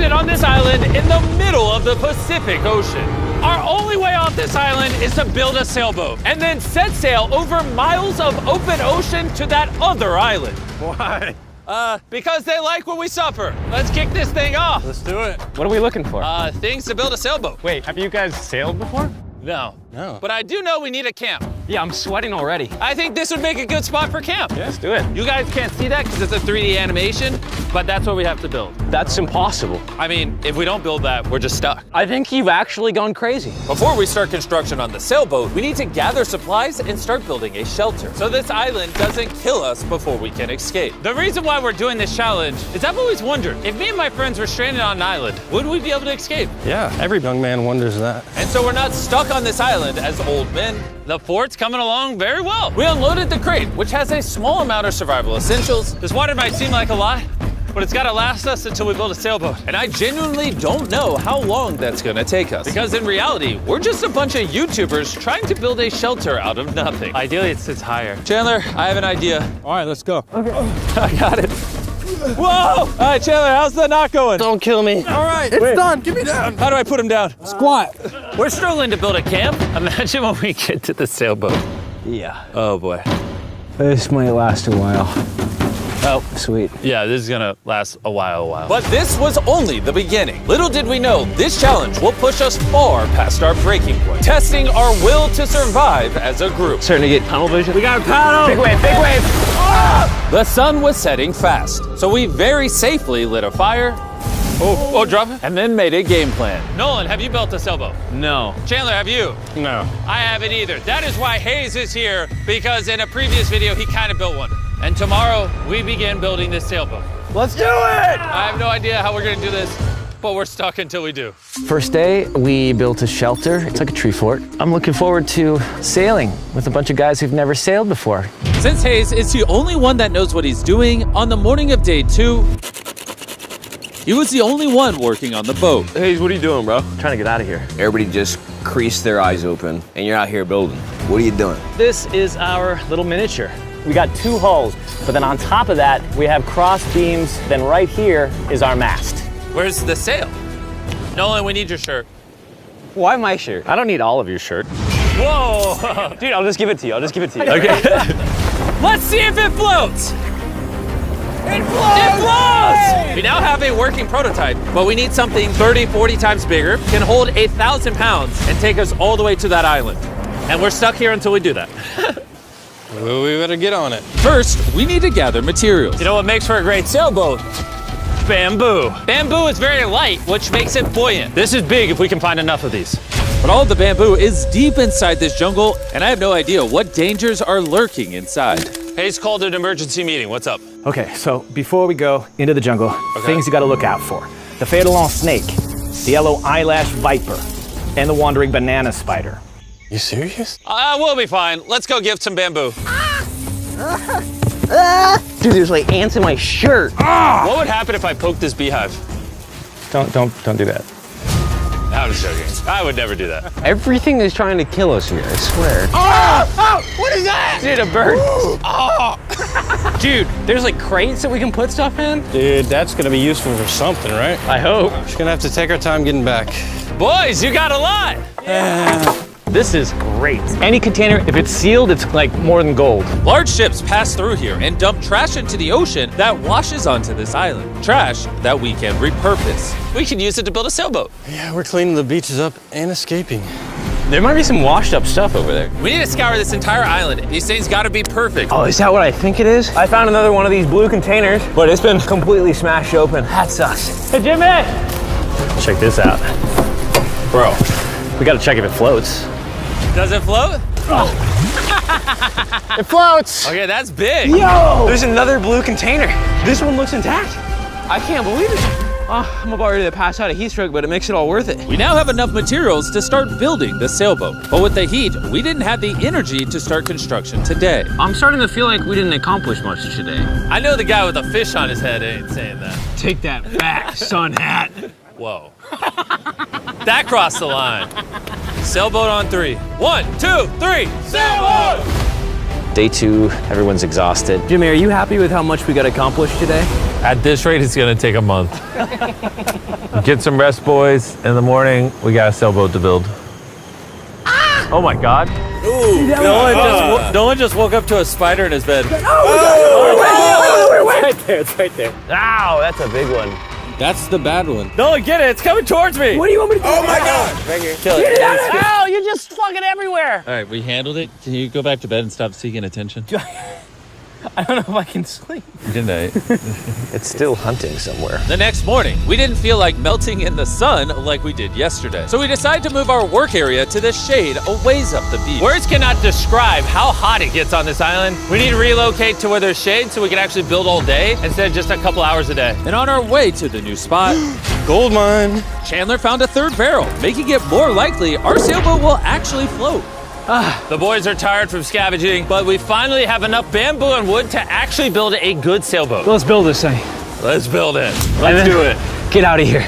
stranded on this island in the middle of the Pacific Ocean. Our only way off this island is to build a sailboat and then set sail over miles of open ocean to that other island. Why? Because they like when we suffer. Let's kick this thing off. Let's do it. What are we looking for? Things to build a sailboat. Wait, have you guys sailed before? No. No. But I do know we need a camp. Yeah, I'm sweating already. I think this would make a good spot for camp. Yeah, let's do it. You guys can't see that because it's a 3D animation, but that's what we have to build. That's impossible. I mean, if we don't build that, we're just stuck. I think you've actually gone crazy. Before we start construction on the sailboat, we need to gather supplies and start building a shelter so this island doesn't kill us before we can escape. The reason why we're doing this challenge is I've always wondered, if me and my friends were stranded on an island, would we be able to escape? Yeah, every young man wonders that. And so we're not stuck on this island as old men. The fort's coming along very well. We unloaded the crate, which has a small amount of survival essentials. This water might seem like a lot, but it's gotta last us until we build a sailboat. And I genuinely don't know how long that's gonna take us. Because in reality, we're just a bunch of YouTubers trying to build a shelter out of nothing. Ideally, it sits higher. Chandler, I have an idea. All right, let's go. Okay. I got it. Whoa! All right, Chandler, how's the knot going? Don't kill me. All right, It's done. Get me down. how do I put him down? Squat. We're struggling to build a camp. Imagine when we get to the sailboat. Yeah. Oh boy. This might last a while. Oh, sweet. Yeah, this is gonna last a while. But this was only the beginning. Little did we know, this challenge will push us far past our breaking point, testing our will to survive as a group. Starting to get tunnel vision. We got a paddle! Big wave, big wave! The sun was setting fast, so we very safely lit a fire. Oh, drop it. And then made a game plan. Nolan, have you built a sailboat? No. Chandler, have you? No. I haven't either. That is why Hayes is here, because in a previous video, he kind of built one. And tomorrow, we begin building this sailboat. Let's do it! I have no idea how we're gonna do this, but we're stuck until we do. First day, we built a shelter. It's like a tree fort. I'm looking forward to sailing with a bunch of guys who've never sailed before. Since Hayes is the only one that knows what he's doing, on the morning of day 2, he was the only one working on the boat. Hayes, what are you doing, bro? I'm trying to get out of here. Everybody just creased their eyes open, and you're out here building. What are you doing? This is our little miniature. We got 2 hulls, but then on top of that, we have cross beams. Then right here is our mast. Where's the sail? Nolan, we need your shirt. Why my shirt? I don't need all of your shirt. Whoa! Dude, I'll just give it to you. Okay. Let's see if it floats. It floats! It floats! We now have a working prototype, but we need something 30, 40 times bigger, can hold 1,000 pounds, and take us all the way to that island. And we're stuck here until we do that. Well, we better get on it. First, we need to gather materials. You know what makes for a great sailboat? Bamboo. Bamboo is very light, which makes it buoyant. This is big if we can find enough of these. But all of the bamboo is deep inside this jungle, and I have no idea what dangers are lurking inside. Hayes called an emergency meeting. What's up? Okay, so before we go into the jungle, things you gotta look out for. The Phaeton snake, the yellow eyelash viper, and the wandering banana spider. You serious? We'll be fine. Let's go give some bamboo. Dude, there's like ants in my shirt. What would happen if I poked this beehive? Don't do that. I was joking. I would never do that. Everything is trying to kill us here, I swear. What is that? Dude, a bird. Dude, there's like crates that we can put stuff in? Dude, that's gonna be useful for something, right? I hope. Just gonna have to take our time getting back. Boys, you got a lot. This is great. Any container, if it's sealed, it's like more than gold. Large ships pass through here and dump trash into the ocean that washes onto this island. Trash that we can repurpose. We can use it to build a sailboat. Yeah, we're cleaning the beaches up and escaping. There might be some washed up stuff over there. We need to scour this entire island. These things gotta be perfect. Oh, is that what I think it is? I found another one of these blue containers, but it's been completely smashed open. That sucks. Hey, Jimmy! Check this out. Bro, we gotta check if it floats. Does it float? It floats! Okay, that's big. Yo! There's another blue container. This one looks intact. I can't believe it. I'm about ready to pass out a heat stroke, but it makes it all worth it. We now have enough materials to start building the sailboat. But with the heat, we didn't have the energy to start construction today. I'm starting to feel like we didn't accomplish much today. I know the guy with a fish on his head ain't saying that. Take that back, sun hat. Whoa. That crossed the line. Sailboat on 3. 1, 2, 3, sailboat! Day 2, everyone's exhausted. Jimmy, are you happy with how much we got accomplished today? At this rate, it's gonna take a month. Get some rest, boys. In the morning, we got a sailboat to build. Oh my God. No one just woke up to a spider in his bed. Right there, it's right there. Ow, that's a big one. That's the bad one. Nolan, get it. It's coming towards me. What do you want me to do? Oh my God! Right here. Kill it. Ow, you're just fucking everywhere. All right, we handled it. Can you go back to bed and stop seeking attention? I don't know if I can sleep. Good night. It's still hunting somewhere. The next morning, we didn't feel like melting in the sun like we did yesterday. So we decided to move our work area to the shade a ways up the beach. Words cannot describe how hot it gets on this island. We need to relocate to where there's shade so we can actually build all day instead of just a couple hours a day. And on our way to the new spot, Gold mine. Chandler found a third barrel, making it more likely our sailboat will actually float. The boys are tired from scavenging, but we finally have enough bamboo and wood to actually build a good sailboat. Let's build this thing. Let's build it. Let's do it. Get out of here.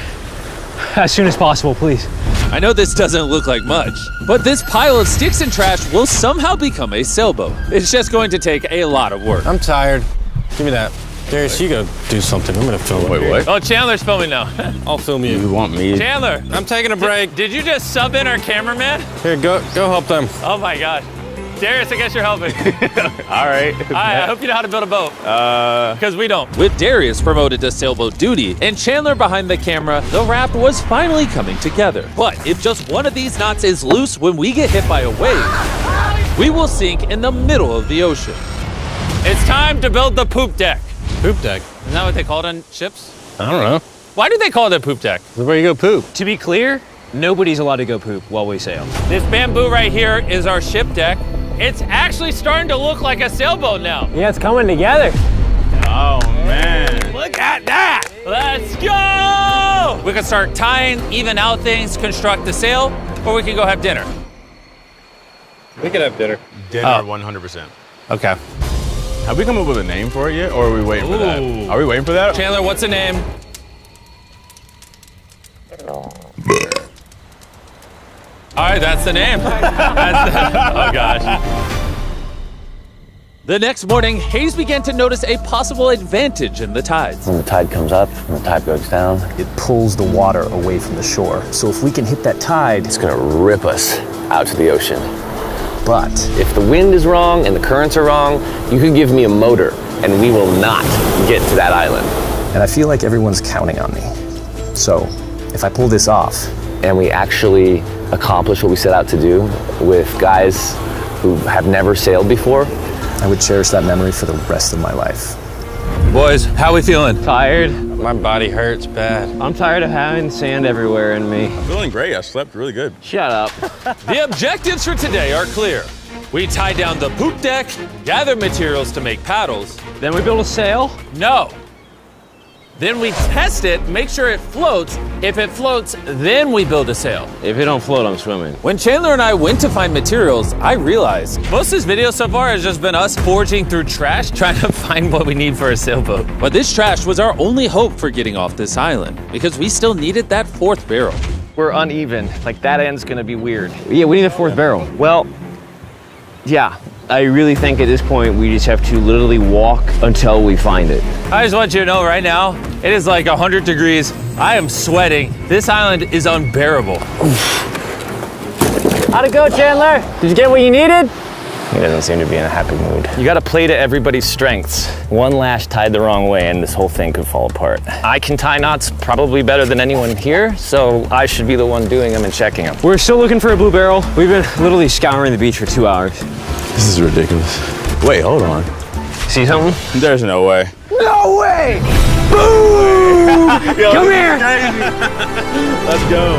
As soon as possible, please. I know this doesn't look like much, but this pile of sticks and trash will somehow become a sailboat. It's just going to take a lot of work. I'm tired. Give me that. Darius, you go do something. I'm gonna film. Wait, what? Oh, Chandler's filming now. I'll film you. You want me? Chandler, I'm taking a break. did you just sub in our cameraman? Here, go help them. Oh my God. Darius, I guess you're helping. All right. I hope you know how to build a boat. Because we don't. With Darius promoted to sailboat duty and Chandler behind the camera, the raft was finally coming together. But if just one of these knots is loose when we get hit by a wave, we will sink in the middle of the ocean. It's time to build the poop deck. Poop deck. Isn't that what they call it on ships? I don't know. Why do they call it a poop deck? This is where you go poop. To be clear, nobody's allowed to go poop while we sail. This bamboo right here is our ship deck. It's actually starting to look like a sailboat now. Yeah, it's coming together. Oh man. Look at that! Let's go! We can start tying, even out things, construct the sail, or we can go have dinner. We could have dinner. Dinner, 100%. Okay. Have we come up with a name for it yet, or are we waiting for that? Ooh. Are we waiting for that? Chandler, what's the name? All right, that's the name. Oh gosh. The next morning, Hayes began to notice a possible advantage in the tides. When the tide comes up and the tide goes down, It pulls the water away from the shore. So if we can hit that tide, it's gonna rip us out to the ocean. but If the wind is wrong and the currents are wrong, you could give me a motor and we will not get to that island. and I feel like everyone's counting on me. So if I pull this off, And we actually accomplish what we set out to do with guys who have never sailed before, I would cherish that memory for the rest of my life. Boys, how we feeling? Tired. My body hurts bad. I'm tired of having sand everywhere in me. I'm feeling great. I slept really good. Shut up. The objectives for today are clear. We tie down the poop deck, gather materials to make paddles. Then we build a sail. No. Then we test it, make sure it floats. If it floats, then we build a sail. If it don't float, I'm swimming. When Chandler and I went to find materials, I realized most of this video so far has just been us foraging through trash, trying to find what we need for a sailboat. But this trash was our only hope for getting off this island, because we still needed that fourth barrel. We're uneven. Like that end's gonna be weird. Yeah, we need a fourth barrel. Well, yeah, I really think at this point we just have to literally walk until we find it. I just want you to know right now, it is like 100 degrees. I am sweating. This island is unbearable. How'd it go, Chandler? Did you get what you needed? he doesn't seem to be in a happy mood. You gotta play to everybody's strengths. One lash tied the wrong way and this whole thing could fall apart. I can tie knots probably better than anyone here, so I should be the one doing them and checking them. We're still looking for a blue barrel. We've been literally scouring the beach for 2 hours. This is ridiculous. Wait, hold on. See something? There's no way. No way! Boom! Come here! Let's go.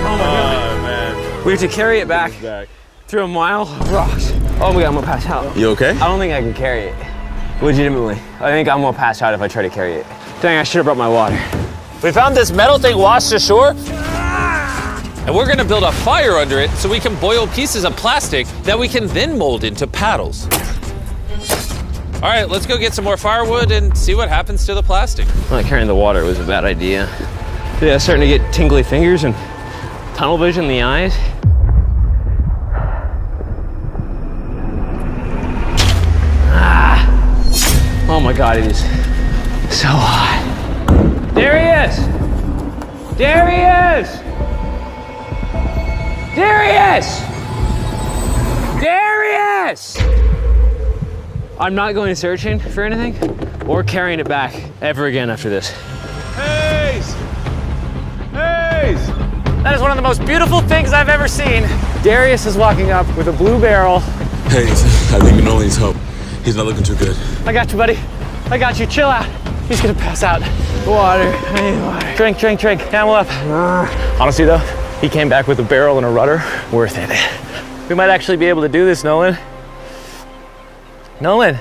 Oh man. We have to carry it back through a mile of rocks. Oh my God, I'm gonna pass out. You okay? I don't think I can carry it. Legitimately. I think I'm gonna pass out if I try to carry it. Dang, I should have brought my water. We found this metal thing washed ashore, and we're gonna build a fire under it so we can boil pieces of plastic that we can then mold into paddles. All right, let's go get some more firewood and see what happens to the plastic. Well, carrying the water was a bad idea. Yeah, starting to get tingly fingers and tunnel vision in the eyes. Oh my God, it is So hot. There he is! There he is! There he is! There he is! I'm not going searching for anything or carrying it back ever again after this. Hayes! Hayes! That is one of the most beautiful things I've ever seen. Darius is walking up with a blue barrel. Hayes, I think Nolan needs help. He's not looking too good. I got you, buddy. I got you. Chill out. He's gonna pass out. Water, I need water. Drink, drink, drink. Camel up. Honestly, though, he came back with a barrel and a rudder. Worth it. We might actually be able to do this, Nolan. Nolan.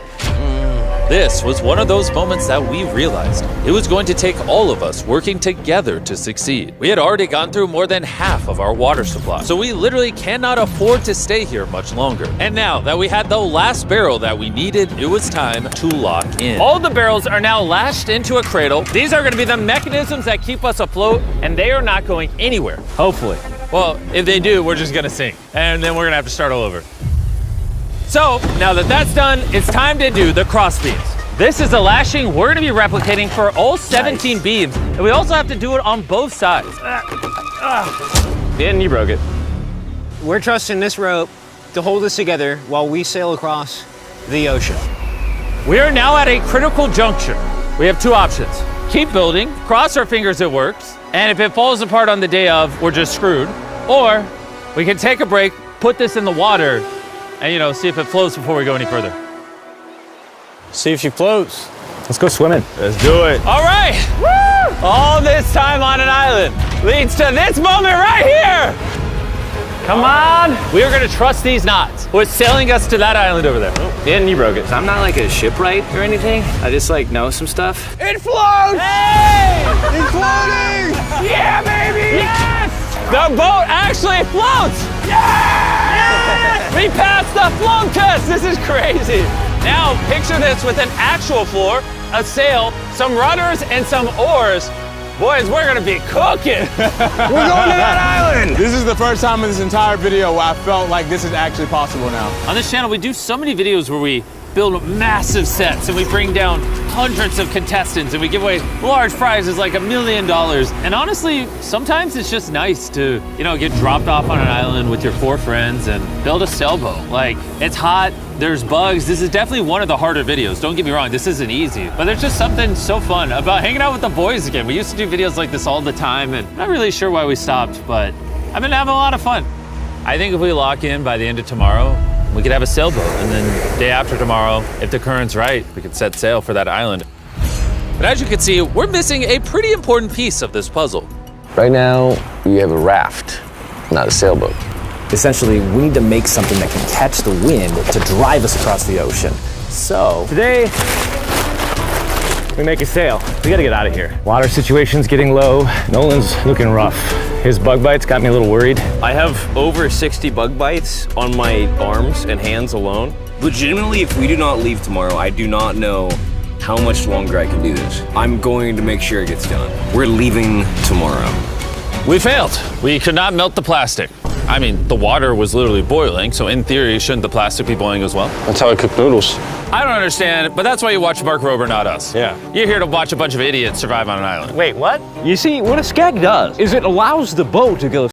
This was one of those moments that we realized it was going to take all of us working together to succeed. We had already gone through more than half of our water supply, so we literally cannot afford to stay here much longer. And now that we had the last barrel that we needed, it was time to lock in. All the barrels are now lashed into a cradle. These are gonna be the mechanisms that keep us afloat, and they are not going anywhere, hopefully. Well, if they do, we're just gonna sink, and then we're gonna have to start all over. So, now that that's done, it's time to do the cross beams. This is the lashing we're gonna be replicating for all 17 beams, and we also have to do it on both sides. And you broke it. We're trusting this rope to hold us together while we sail across the ocean. We are now at a critical juncture. We have two options. Keep building, cross our fingers it works, and if it falls apart on the day of, we're just screwed. Or we can take a break, put this in the water, and see if it floats before we go any further. See if she floats. Let's go swimming. Let's do it. All right, woo! All this time on an island leads to this moment right here. Come on. We are gonna trust these knots. We're sailing us to that island over there. And you broke it. I'm not like a shipwright or anything. I just know some stuff. It floats! Hey! It's floating! Yeah, baby! Yes! The boat actually floats! Yes! We passed the float test! This is crazy! Now, picture this with an actual floor, a sail, some rudders, and some oars. Boys, we're gonna be cooking! We're going to that island! This is the first time in this entire video where I felt like this is actually possible now. On this channel, we do so many videos where we build massive sets and we bring down hundreds of contestants and we give away large prizes like $1 million. And honestly, sometimes it's just nice to, get dropped off on an island with your 4 friends and build a sailboat. Like, it's hot, there's bugs. This is definitely one of the harder videos. Don't get me wrong, this isn't easy. But there's just something so fun about hanging out with the boys again. We used to do videos like this all the time and I'm not really sure why we stopped, but I've been having a lot of fun. I think if we lock in by the end of tomorrow, we could have a sailboat, and then day after tomorrow, if the current's right, we could set sail for that island. But as you can see, we're missing a pretty important piece of this puzzle. Right now, we have a raft, not a sailboat. Essentially, we need to make something that can catch the wind to drive us across the ocean. So, Today, we make a sail. We gotta get out of here. Water situation's getting low. Nolan's looking rough. His bug bites got me a little worried. I have over 60 bug bites on my arms and hands alone. Legitimately, if we do not leave tomorrow, I do not know how much longer I can do this. I'm going to make sure it gets done. We're leaving tomorrow. We failed. We could not melt the plastic. I mean, the water was literally boiling, so in theory, shouldn't the plastic be boiling as well? That's how I cook noodles. I don't understand, but that's why you watch Mark Rober, not us. Yeah. You're here to watch a bunch of idiots survive on an island. Wait, what? You see, what a skeg does is it allows the boat to go